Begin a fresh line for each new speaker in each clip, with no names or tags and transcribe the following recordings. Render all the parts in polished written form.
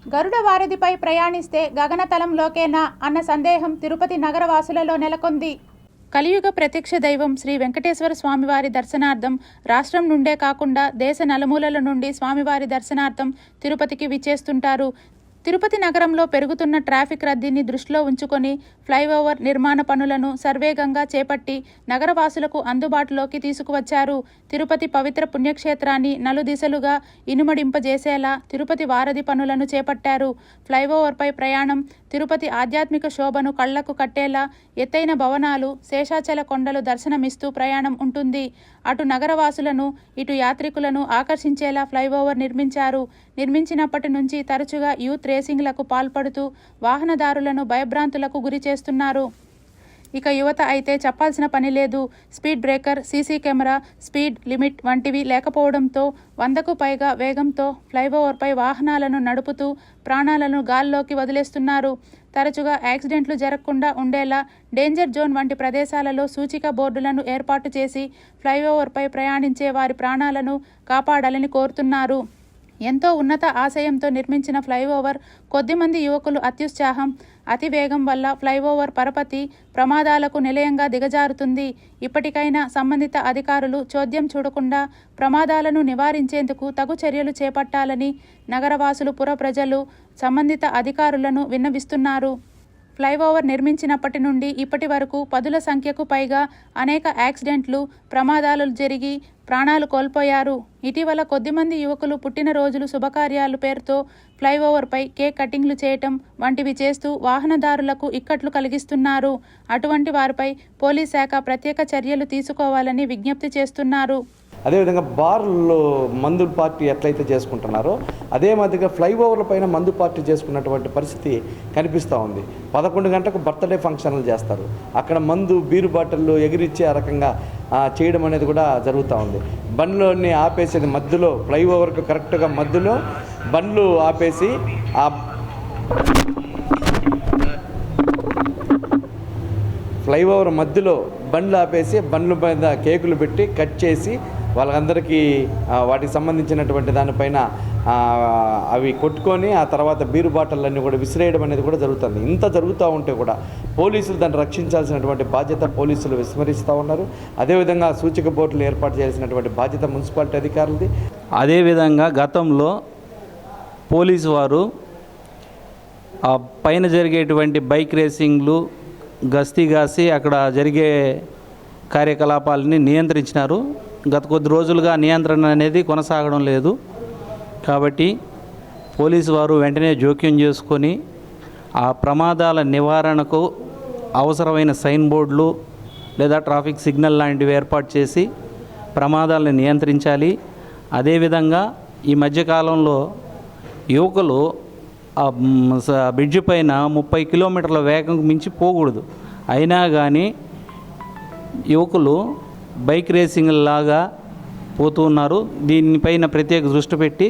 గరుడ వారధిపై ప్రయాణిస్తే గగనతలంలోకేనా అన్న సందేహం తిరుపతి నగరవాసులలో నెలకొంది. కలియుగ ప్రత్యక్ష దైవం శ్రీ వెంకటేశ్వర స్వామివారి దర్శనార్థం రాష్ట్రం నుండే కాకుండా దేశ నలుమూలల నుండి స్వామివారి దర్శనార్థం తిరుపతికి విచ్చేస్తుంటారు. తిరుపతి నగరంలో పెరుగుతున్న ట్రాఫిక్ రద్దీని దృష్టిలో ఉంచుకొని ఫ్లైఓవర్ నిర్మాణ పనులను సర్వేగంగా చేపట్టి నగరవాసులకు అందుబాటులోకి తీసుకువచ్చారు. తిరుపతి పవిత్ర పుణ్యక్షేత్రాన్ని నలుదిశలుగా ఇనుమడింపజేసేలా తిరుపతి వారధి పనులను చేపట్టారు. ఫ్లైఓవర్పై ప్రయాణం తిరుపతి ఆధ్యాత్మిక శోభను కళ్లకు కట్టేలా ఎత్తైన భవనాలు, శేషాచల కొండలు దర్శనమిస్తూ ప్రయాణం ఉంటుంది. అటు నగరవాసులను, ఇటు యాత్రికులను ఆకర్షించేలా ఫ్లైఓవర్ నిర్మించారు. నిర్మించినప్పటి నుంచి తరచుగా యూత్ రేసింగ్లకు పాల్పడుతూ వాహనదారులను భయభ్రాంతులకు గురి చేస్తున్నారు. ఇక యువత అయితే చెప్పాల్సిన పని లేదు. Speed breaker, CC camera, speed limit వంటివి లేకపోవడంతో 100కు పైగా వేగంతో ఫ్లైఓవర్పై వాహనాలను నడుపుతూ ప్రాణాలను గాల్లోకి వదిలేస్తున్నారు. తరచుగా యాక్సిడెంట్లు జరగకుండా ఉండేలా డేంజర్ జోన్ వంటి ప్రదేశాలలో సూచిక బోర్డులను ఏర్పాటు చేసి ఫ్లైఓవర్పై ప్రయాణించే వారి ప్రాణాలను కాపాడాలని కోరుతున్నారు. ఎంతో ఉన్నత ఆశయంతో నిర్మించిన ఫ్లైఓవర్ కొద్దిమంది యువకులు అత్యుత్సాహం, అతివేగం వల్ల ఫ్లైఓవర్ పరపతి ప్రమాదాలకు నిలయంగా దిగజారుతుంది. ఇప్పటికైనా సంబంధిత అధికారులు చోద్యం చూడకుండా ప్రమాదాలను నివారించేందుకు తగు చర్యలు చేపట్టాలని నగరవాసులు, పుర ప్రజలు సంబంధిత అధికారులను విన్నవిస్తున్నారు. ఫ్లైఓవర్ నిర్మించినప్పటి నుండి ఇప్పటి వరకు 10ల సంఖ్యకు పైగా అనేక యాక్సిడెంట్లు, ప్రమాదాలు జరిగి ప్రాణాలు కోల్పోయారు. ఇటీవల కొద్దిమంది యువకులు పుట్టినరోజులు, శుభకార్యాలు పేరుతో ఫ్లైఓవర్పై కేక్ కటింగ్లు చేయటం వంటివి చేస్తూ వాహనదారులకు ఇక్కట్లు కలిగిస్తున్నారు. అటువంటి వారిపై పోలీస్ శాఖ ప్రత్యేక చర్యలు తీసుకోవాలని విజ్ఞప్తి చేస్తున్నారు.
అదేవిధంగా బార్లో మందు పార్టీ ఎట్లయితే చేసుకుంటున్నారో అదే మాదిరిగా ఫ్లైఓవర్ల పైన మందు పార్టీ చేసుకున్నటువంటి పరిస్థితి కనిపిస్తూ ఉంది. 11 గంటలకు బర్త్డే ఫంక్షన్లు చేస్తారు. అక్కడ మందు, బీరు బాటిళ్ళు ఎగిరిచ్చే ఆ రకంగా చేయడం అనేది కూడా జరుగుతూ ఉంది. బండ్లోని ఆపేసేది మధ్యలో, ఫ్లైఓవర్కు కరెక్ట్గా మధ్యలో బండ్లు ఆపేసి ఆ ఫ్లైఓవర్ మధ్యలో బండ్లు ఆపేసి బండ్ల మీద కేకులు పెట్టి కట్ చేసి వాళ్ళందరికీ వాటికి సంబంధించినటువంటి దానిపైన అవి కొట్టుకొని ఆ తర్వాత బీరు బాటిళ్ళన్నీ కూడా విసిరేయడం అనేది కూడా జరుగుతుంది. ఇంత జరుగుతూ ఉంటే కూడా పోలీసులు దాన్ని రక్షించాల్సినటువంటి బాధ్యత పోలీసులు విస్మరిస్తూ ఉన్నారు. అదేవిధంగా సూచిక బోర్డులు ఏర్పాటు చేయాల్సినటువంటి బాధ్యత మున్సిపాలిటీ అధికారులది.
అదేవిధంగా గతంలో పోలీసు వారు పైన జరిగేటువంటి బైక్ రేసింగ్లు గస్తీ కాసి అక్కడ జరిగే కార్యకలాపాలని నియంత్రించినారు. గత కొద్ది రోజులుగా నియంత్రణ అనేది కొనసాగడం లేదు. కాబట్టి పోలీసు వారు వెంటనే జోక్యం చేసుకొని ఆ ప్రమాదాల నివారణకు అవసరమైన సైన్ బోర్డులు లేదా ట్రాఫిక్ సిగ్నల్ లాంటివి ఏర్పాటు చేసి ప్రమాదాలను నియంత్రించాలి. అదేవిధంగా ఈ మధ్యకాలంలో యువకులు బ్రిడ్జి పైన 30 కిలోమీటర్ల వేగం మించి పోకూడదు. అయినా కానీ యువకులు బైక్ రేసింగ్ లాగా పోతూ ఉన్నారు. దీనిపైన ప్రత్యేక దృష్టి పెట్టి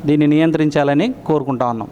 దీన్ని నియంత్రించాలని కోరుకుంటా ఉన్నాం.